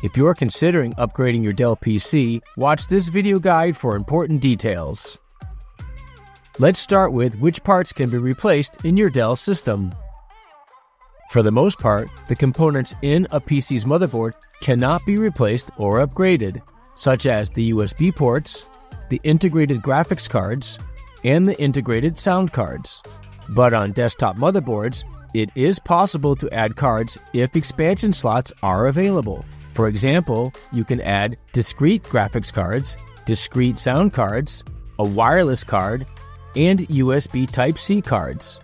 If you are considering upgrading your Dell PC, watch this video guide for important details. Let's start with which parts can be replaced in your Dell system. For the most part, the components in a PC's motherboard cannot be replaced or upgraded, such as the USB ports, the integrated graphics cards, and the integrated sound cards. But on desktop motherboards, it is possible to add cards if expansion slots are available. For example, you can add discrete graphics cards, discrete sound cards, a wireless card, and USB Type-C cards.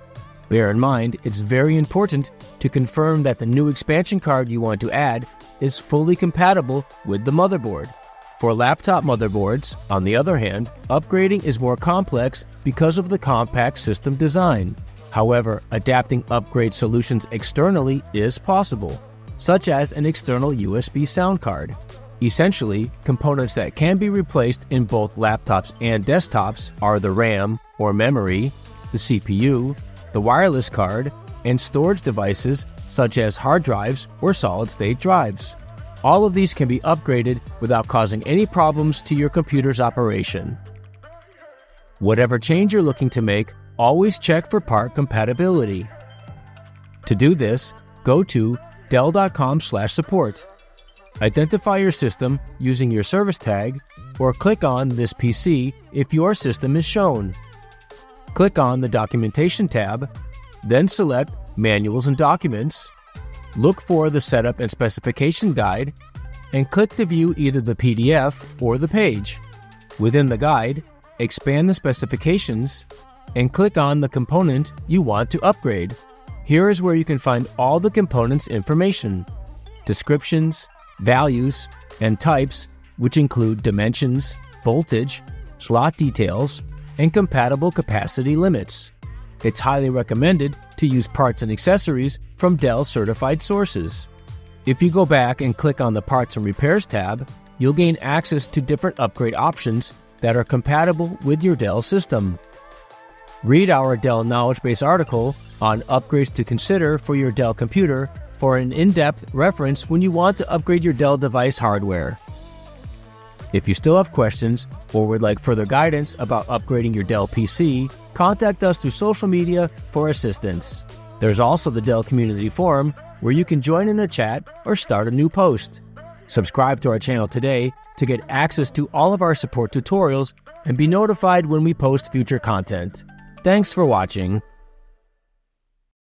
Bear in mind, it's very important to confirm that the new expansion card you want to add is fully compatible with the motherboard. For laptop motherboards, on the other hand, upgrading is more complex because of the compact system design. However, adapting upgrade solutions externally is possible, such as an external USB sound card. Essentially, components that can be replaced in both laptops and desktops are the RAM or memory, the CPU, the wireless card, and storage devices such as hard drives or solid-state drives. All of these can be upgraded without causing any problems to your computer's operation. Whatever change you're looking to make, always check for part compatibility. To do this, go to Dell.com/support. Identify your system using your service tag, or click on This PC if your system is shown. Click on the Documentation tab, then select Manuals and Documents. Look for the Setup and Specification Guide, and click to view either the PDF or the page. Within the guide, expand the specifications, and click on the component you want to upgrade. Here is where you can find all the components' information, descriptions, values, and types, which include dimensions, voltage, slot details, and compatible capacity limits. It's highly recommended to use parts and accessories from Dell-certified sources. If you go back and click on the Parts and Repairs tab, you'll gain access to different upgrade options that are compatible with your Dell system. Read our Dell Knowledge Base article on upgrades to consider for your Dell computer for an in-depth reference when you want to upgrade your Dell device hardware. If you still have questions or would like further guidance about upgrading your Dell PC, contact us through social media for assistance. There's also the Dell Community Forum where you can join in a chat or start a new post. Subscribe to our channel today to get access to all of our support tutorials and be notified when we post future content. Thanks for watching.